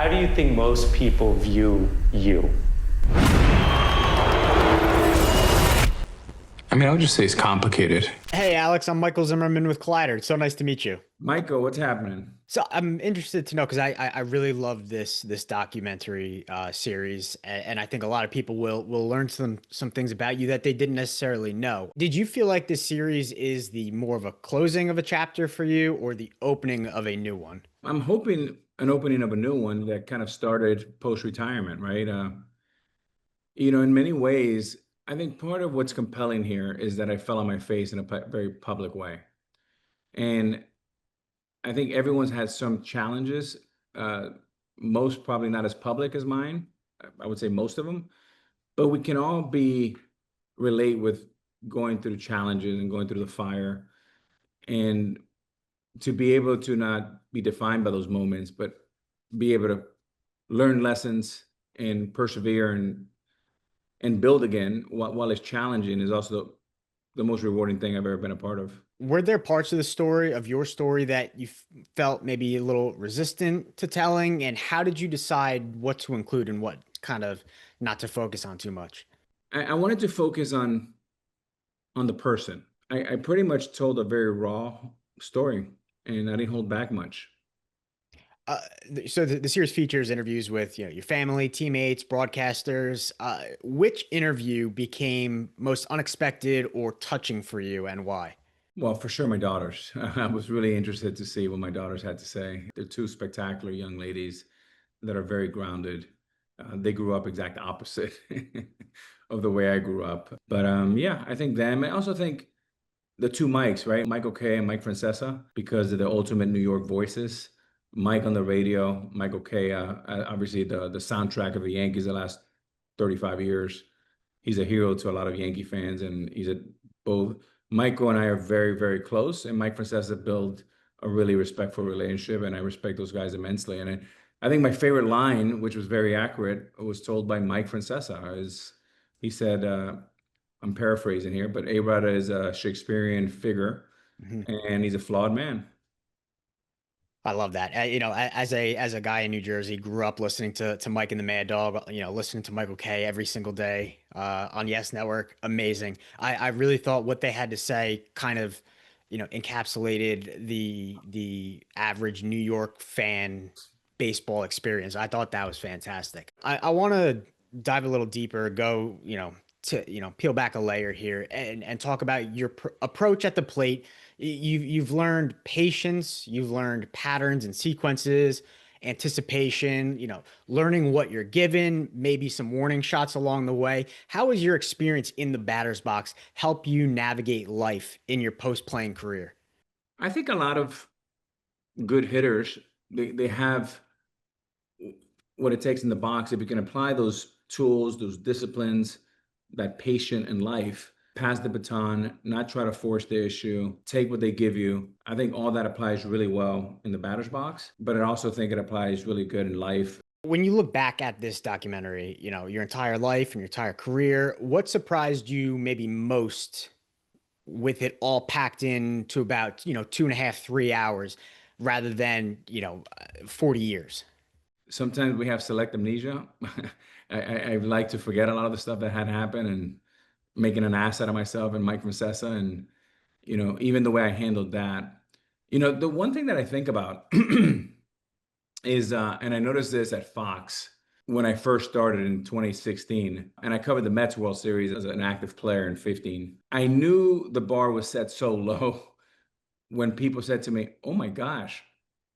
How do you think most people view you? I mean, I would just say it's complicated. Hey, Alex, I'm Michael Zimmerman with Collider. It's so nice to meet you. Michael, what's happening? So I'm interested to know because I really love this documentary series, and I think a lot of people will learn some things about you that they didn't necessarily know. Did you feel like this series is the more of a closing of a chapter for you, or the opening of a new one? I'm hoping an opening of a new one that kind of started post-retirement, right? In many ways, I think part of what's compelling here is that I fell on my face in a very public way. And I think everyone's had some challenges, uh, most probably not as public as mine. I would say most of them, but we can all be relate with going through challenges and going through the fire. And to be able to not be defined by those moments, but be able to learn lessons and persevere and build again while it's challenging is also the most rewarding thing I've ever been a part of. Were there parts of the story of your story that you felt maybe a little resistant to telling? And how did you decide what to include and what kind of not to focus on too much? I wanted to focus on the person. I pretty much told a very raw story, and I didn't hold back much. Uh, so the series features interviews with your family, teammates, broadcasters. Which interview became most unexpected or touching for you, and why? Well, for sure, my daughters. I was really interested to see what my daughters had to say. They're two spectacular young ladies that are very grounded. They grew up exact opposite of the way I grew up. But yeah, I think them. I also think the two Mikes, right? Michael K and Mike Francesa, because of the ultimate New York voices. Mike on the radio, Michael K, obviously the soundtrack of the Yankees the last 35 years. He's a hero to a lot of Yankee fans, and he's a both. Michael and I are very, very close, and Mike Francesa built a really respectful relationship, and I respect those guys immensely. And I think my favorite line, which was very accurate, was told by Mike Francesa. Is he said, I'm paraphrasing here, but Arod is a Shakespearean figure, Mhm. and he's a flawed man. I love that. As a guy in New Jersey, grew up listening to Mike and the Mad Dog. Listening to Michael K every single day on Yes Network. Amazing. I really thought what they had to say kind of, encapsulated the average New York fan baseball experience. I thought that was fantastic. I want to dive a little deeper, go, to, peel back a layer here and talk about your approach at the plate. You've learned patience, you've learned patterns and sequences, anticipation, learning what you're given, maybe some warning shots along the way. How has your experience in the batter's box help you navigate life in your post-playing career? I think a lot of good hitters, they have what it takes in the box. If you can apply those tools, those disciplines, that patient in life, pass the baton, not try to force the issue, take what they give you. I think all that applies really well in the batter's box, but I also think it applies really good in life. When you look back at this documentary, your entire life and your entire career, what surprised you maybe most with it all packed in to about, 2.5, 3 hours rather than, 40 years? Sometimes we have select amnesia. I like to forget a lot of the stuff that had happened and making an ass out of myself and Mike Francesa and, even the way I handled that. The one thing that I think about is, and I noticed this at Fox when I first started in 2016, and I covered the Mets World Series as an active player in 15. I knew the bar was set so low when people said to me, "Oh my gosh,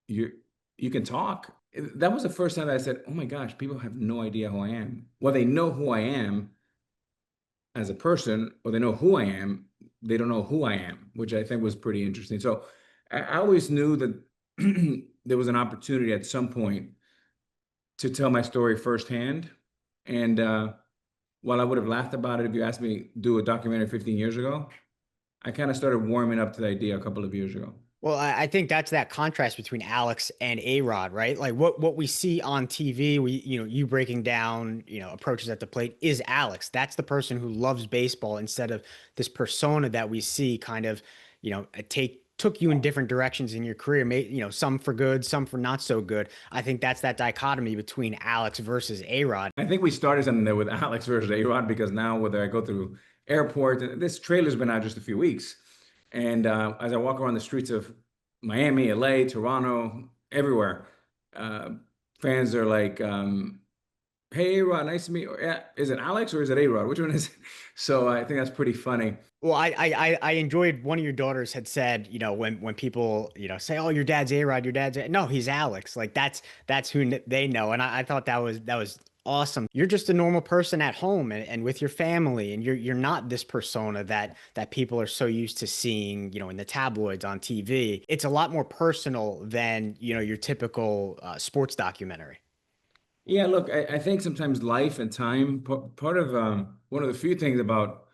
you can talk." That was the first time that I said, "Oh my gosh, people have no idea who I am." Well, they know who I am as a person, or they know who I am. They don't know who I am, which I think was pretty interesting. So I always knew that there was an opportunity at some point to tell my story firsthand. And while I would have laughed about it if you asked me to do a documentary 15 years ago, I kind of started warming up to the idea a couple of years ago. Well, I think that's that contrast between Alex and Arod, right? Like what we see on TV, you breaking down, approaches at the plate is Alex. That's the person who loves baseball instead of this persona that we see kind of, take took you in different directions in your career, some for good, some for not so good. I think that's that dichotomy between Alex versus Arod. I think we started something there with Alex versus Arod because now whether I go through airport, this trailer's been out just a few weeks, and as I walk around the streets of Miami, LA, Toronto, everywhere, uh, fans are like, "Hey, Arod, nice to meet you." Yeah, is it Alex or is it Arod? Which one is it? So I think that's pretty funny. Well, I enjoyed one of your daughters had said, when people, say, "Oh, your dad's A-Rod, your dad's no, he's Alex." Like that's who they know. And I thought that was awesome. You're just a normal person at home and with your family, and you're not this persona that people are so used to seeing, in the tabloids on TV. It's a lot more personal than, your typical sports documentary. Yeah, look, I think sometimes life and time, part of one of the few things about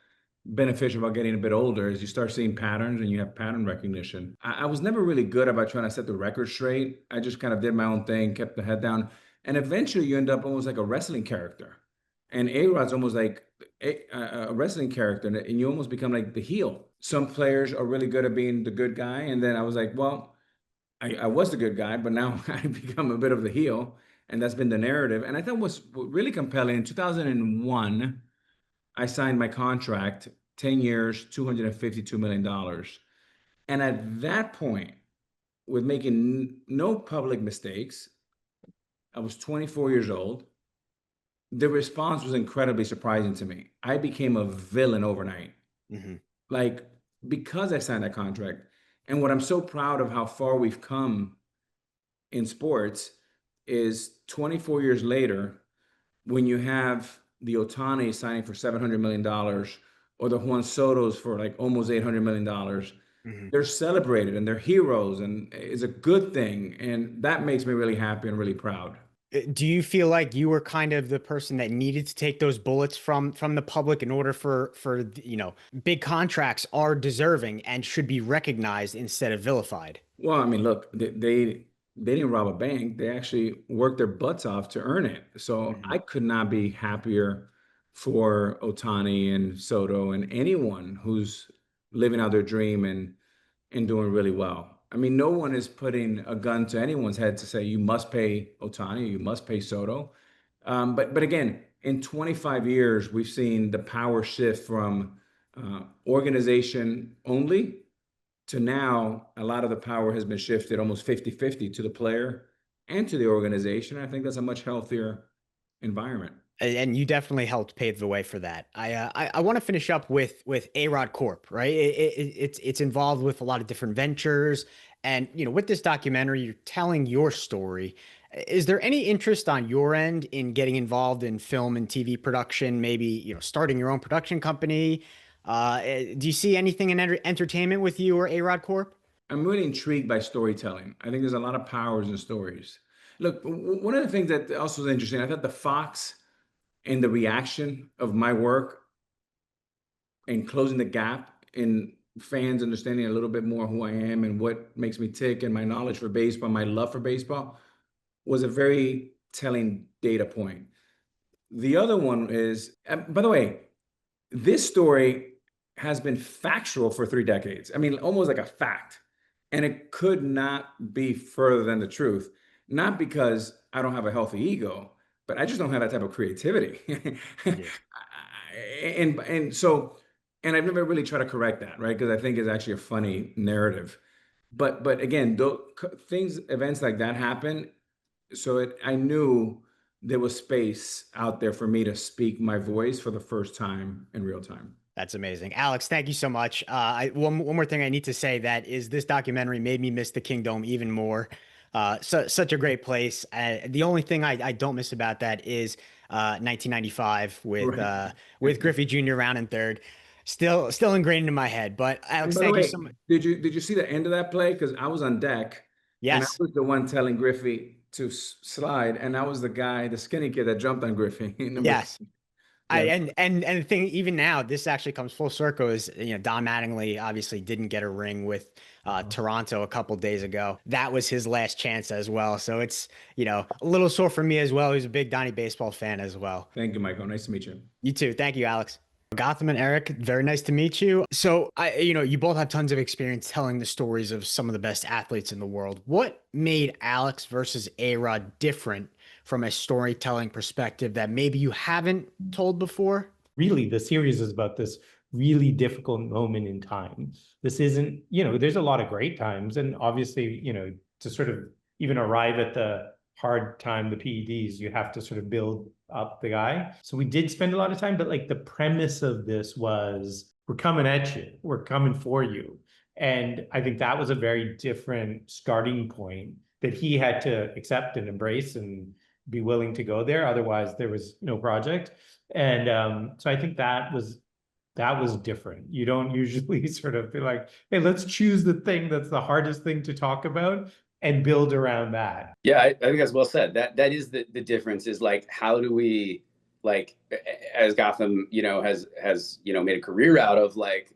beneficial about getting a bit older is you start seeing patterns and you have pattern recognition. I was never really good about trying to set the record straight. I just kind of did my own thing, kept the head down, and eventually you end up almost like a wrestling character. And A-Rod's almost like a wrestling character, and you almost become like the heel. Some players are really good at being the good guy, and then I was like, well, I was the good guy, but now I become a bit of the heel, and that's been the narrative. And I thought was really compelling. In 2001, I signed my contract, 10 years, $252 million. And at that point, with making no public mistakes, I was 24 years old. The response was incredibly surprising to me. I became a villain overnight, Hmm. like because I signed that contract. And what I'm so proud of how far we've come in sports is 24 years later, when you have the Otani signing for $700 million dollars or the Juan Soto's for like almost $800 million, they're celebrated and they're heroes and it's a good thing. And that makes me really happy and really proud. Do you feel like you were kind of the person that needed to take those bullets from the public in order for big contracts are deserving and should be recognized instead of vilified? Well, I mean, look, they didn't rob a bank. They actually worked their butts off to earn it. So Mhm. I could not be happier for Otani and Soto and anyone who's living out their dream and doing really well. I mean, no one is putting a gun to anyone's head to say you must pay Otani, you must pay Soto. But again, in 25 years, we've seen the power shift from organization only to now a lot of the power has been shifted almost 50-50 to the player and to the organization. I think that's a much healthier environment. And you definitely helped pave the way for that. I want to finish up with Arod Corp, right? It's involved with a lot of different ventures, and with this documentary, you're telling your story. Is there any interest on your end in getting involved in film and TV production? Maybe starting your own production company. Do you see anything in entertainment with you or Arod Corp? I'm really intrigued by storytelling. I think there's a lot of powers in stories. Look, one of the things that also is interesting, I thought the Fox and the reaction of my work and closing the gap in fans understanding a little bit more who I am and what makes me tick and my knowledge for baseball, my love for baseball was a very telling data point. The other one is, by the way, this story has been factual for 3 decades. I mean, almost like a fact. And it could not be further than the truth. Not because I don't have a healthy ego, but I just don't have that type of creativity. Yeah. and so, and I've never really tried to correct that, right? Because I think it's actually a funny narrative. But again, things, events like that happen. So I knew there was space out there for me to speak my voice for the first time in real time. That's amazing. Alex, thank you so much. One more thing I need to say that is this documentary made me miss the Kingdom even more. Such a great place. The only thing I don't miss about that is 1995 Right. with Griffey Jr. round in third. Still ingrained in my head. But And Alex, by the thank you way, so much. did you see the end of that play? Because I was on deck, and I Yes. was the one telling Griffey to slide, and I was the guy, the skinny kid that jumped on Griffey. Number Yes. three. I Yeah, and the thing even now this actually comes full circle is Don Mattingly obviously didn't get a ring with Toronto a couple days ago. That was his last chance as well. So it's a little sore for me as well. He's a big Donnie baseball fan as well. thank you, Michael. Nice to meet you. You too. Thank you, Alex. Gotham and Erik, very nice to meet you. So you both have tons of experience telling the stories of some of the best athletes in the world. What made Alex versus Arod different from a storytelling perspective that maybe you haven't told before? Really, the series is about this really difficult moment in time. This isn't, there's a lot of great times. And obviously, to sort of even arrive at the hard time, the PEDs, you have to sort of build up the guy. So we did spend a lot of time, but like the premise of this was, we're coming at you, we're coming for you. And I think that was a very different starting point that he had to accept and embrace and be willing to go there. Otherwise, there was no project. And so I think that was different. You don't usually sort of be like, hey, let's choose the thing that's the hardest thing to talk about and build around that. Yeah, I think that's well said. That is the difference, is like, how do we, like, as Gotham, has made a career out of, like,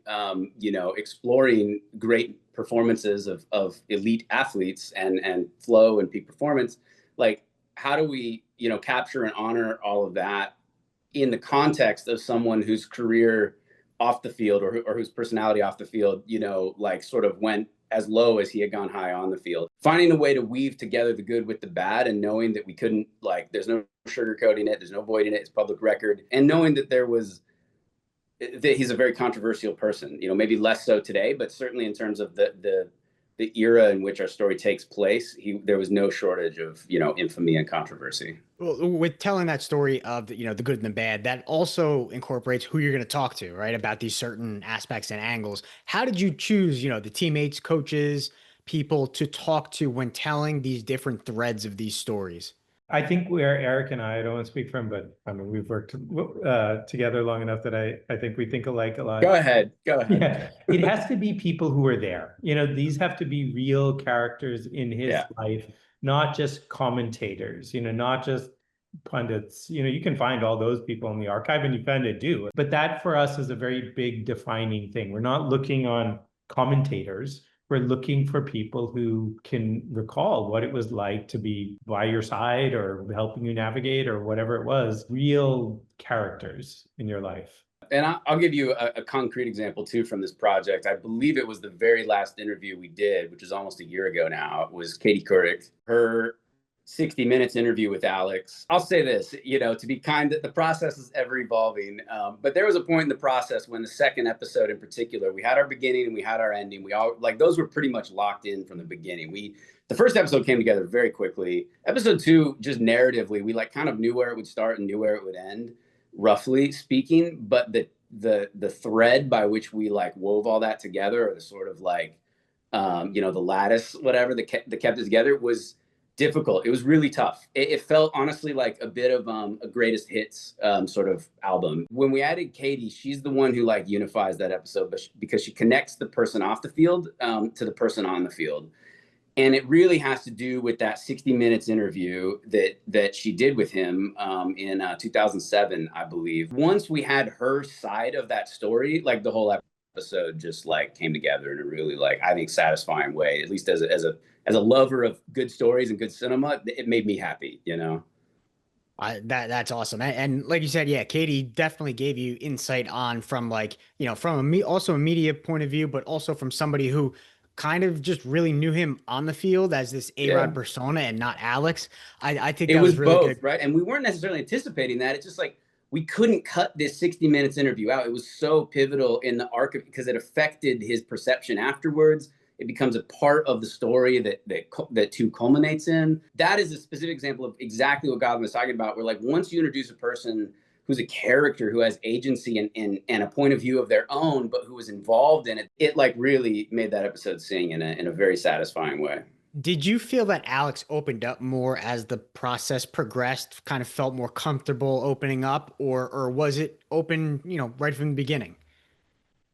exploring great performances of elite athletes and flow and peak performance. Like, how do we, capture and honor all of that in the context of someone whose career off the field or whose personality off the field, like sort of went as low as he had gone high on the field. Finding a way to weave together the good with the bad, and knowing that we couldn't, like, there's no sugarcoating it, there's no voiding it, it's public record, and knowing that he's a very controversial person, maybe less so today, but certainly in terms of the era in which our story takes place, there was no shortage of, infamy and controversy. Well, with telling that story of the good and the bad, that also incorporates who you're going to talk to, right? About these certain aspects and angles. How did you choose, the teammates, coaches, people to talk to when telling these different threads of these stories? I think where Erik and I don't want to speak for him, but I mean, we've worked together long enough that I think we think alike a lot. Go ahead. Yeah, it has to be people who are there. These have to be real characters in his life, not just commentators, not just pundits. You can find all those people in the archive, and you kind of do. But that for us is a very big defining thing. We're not looking on commentators. We're looking for people who can recall what it was like to be by your side or helping you navigate or whatever it was, real characters in your life. And I'll give you a concrete example too from this project. I believe it was the very last interview we did, which is almost a year ago now. It was Katie Couric. Her 60 Minutes interview with Alex. I'll say this, to be kind, that the process is ever evolving. But there was a point in the process when the second episode in particular, we had our beginning and we had our ending. We all, like, those were pretty much locked in from the beginning. The first episode came together very quickly. Episode 2, just narratively, we like kind of knew where it would start and knew where it would end, roughly speaking. But the thread by which we like wove all that together, or the sort of like, the lattice, whatever, that kept it together, was difficult. It was really tough. It felt honestly like a bit of a greatest hits sort of album. When we added Katie, she's the one who like unifies that episode, because she connects the person off the field to the person on the field. And it really has to do with that 60 Minutes interview that she did with him in 2007, I believe. Once we had her side of that story, like the whole episode just like came together in a really, like, I think, satisfying way. At least as a lover of good stories and good cinema, it made me happy, That's awesome. And like you said, yeah, Katie definitely gave you insight on from like, from also a media point of view, but also from somebody who kind of just really knew him on the field as this Arod persona and not Alex. I think that was really both, good. right? And we weren't necessarily anticipating that. It's just like, we couldn't cut this 60 Minutes interview out. It was so pivotal in the arc because it affected his perception afterwards. It becomes a part of the story that 2 culminates in. That is a specific example of exactly what Gotham was talking about, where like once you introduce a person who's a character who has agency and a point of view of their own, but who was involved in it, it like really made that episode sing in a very satisfying way. Did you feel that Alex opened up more as the process progressed, kind of felt more comfortable opening up, or was it open, right from the beginning?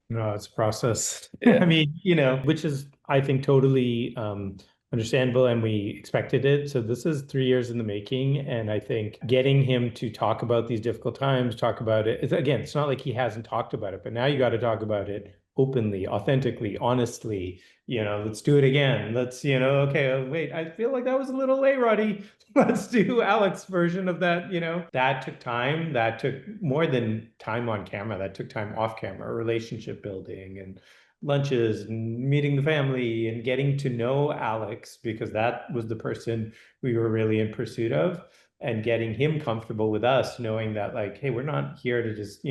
No, it's a process. Yeah. I mean, which is, I think, totally understandable, and we expected it. So this is 3 years in the making. And I think getting him to talk about these difficult times, talk about it, again, it's not like he hasn't talked about it, but now you got to talk about it openly, authentically, honestly, let's do it again. Let's, okay, wait, I feel like that was a little A-Roddy. Let's do Alex's version of that. That took time. That took more than time on camera. That took time off camera, relationship building and lunches and meeting the family and getting to know Alex, because that was the person we were really in pursuit of, and getting him comfortable with us, knowing that like, hey, we're not here to just,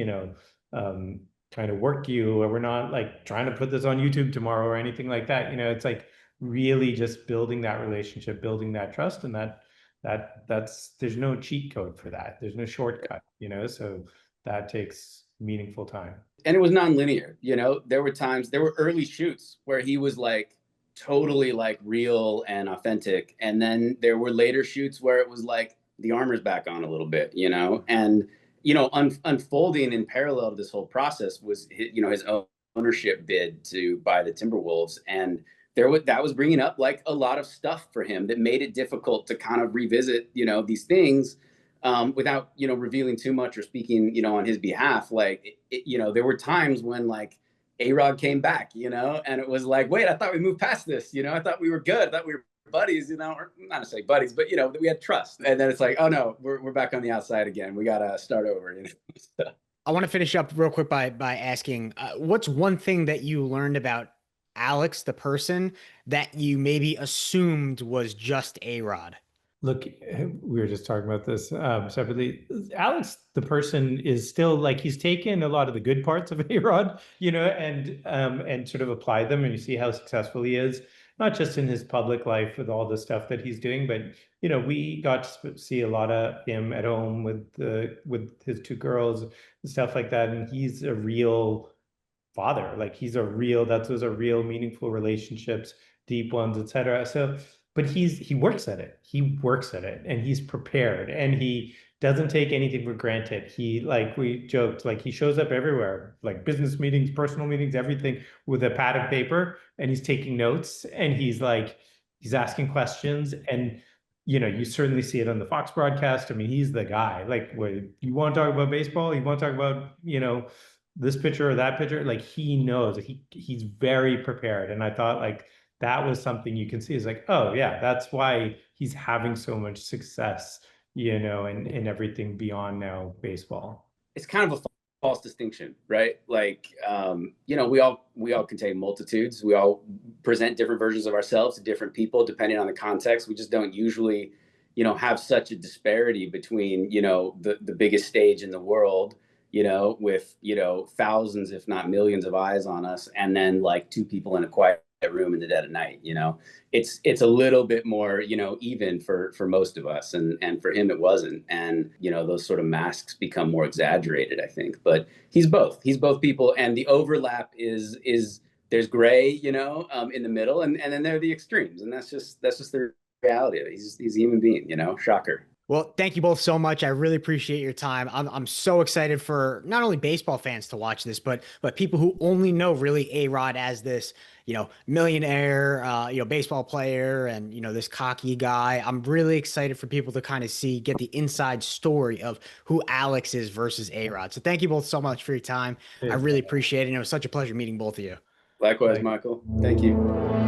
kind of work you, or we're not like trying to put this on YouTube tomorrow or anything like that. It's like really just building that relationship, building that trust, and that's there's no cheat code for that. There's no shortcut, so that takes meaningful time. And it was non-linear, there were early shoots where he was like totally like real and authentic, and then there were later shoots where it was like the armor's back on a little bit, and unfolding in parallel to this whole process was his ownership bid to buy the Timberwolves, and that was bringing up like a lot of stuff for him that made it difficult to kind of revisit these things without revealing too much or speaking on his behalf. Like there were times when like Arod came back, and it was like, wait, I thought we moved past this, I thought we were good, I thought we were buddies, or not necessarily buddies, but we had trust. And then it's like, oh no, we're back on the outside again. We gotta start over. I want to finish up real quick by asking, what's one thing that you learned about Alex, the person, that you maybe assumed was just Arod? Look, we were just talking about this separately. Alex, the person, is still like, he's taken a lot of the good parts of Arod, and sort of applied them, and you see how successful he is, not just in his public life with all the stuff that he's doing, but we got to see a lot of him at home with his two girls and stuff like that, and he's a real father. Like those are real meaningful relationships, deep ones, etc. So, but he works at it. He works at it, and he's prepared, and he doesn't take anything for granted. He, like we joked, like he shows up everywhere, like business meetings, personal meetings, everything, with a pad of paper, and he's taking notes, and he's asking questions, and you certainly see it on the Fox broadcast. I mean, he's the guy. Like, you want to talk about baseball? You want to talk about, this pitcher or that pitcher? Like, he knows. He's very prepared. And I thought like that was something you can see is like, oh yeah, that's why he's having so much success, in everything beyond now baseball. It's kind of a false distinction, right? Like, we all contain multitudes. We all present different versions of ourselves to different people, depending on the context. We just don't usually, have such a disparity between, the biggest stage in the world, with, thousands, if not millions of eyes on us, and then like two people in a quiet room in the dead of night. It's a little bit more, even for most of us, and for him it wasn't. And those sort of masks become more exaggerated, I think. But he's both people, and the overlap is there's gray, in the middle, and then there are the extremes, and that's just the reality of it. He's a human being, shocker. Well, thank you both so much. I really appreciate your time. I'm so excited for not only baseball fans to watch this, but people who only know really Arod as this, millionaire, baseball player, and this cocky guy. I'm really excited for people to kind of get the inside story of who Alex is versus Arod. So thank you both so much for your time. I really appreciate it. And it was such a pleasure meeting both of you. Likewise, Michael. Thank you.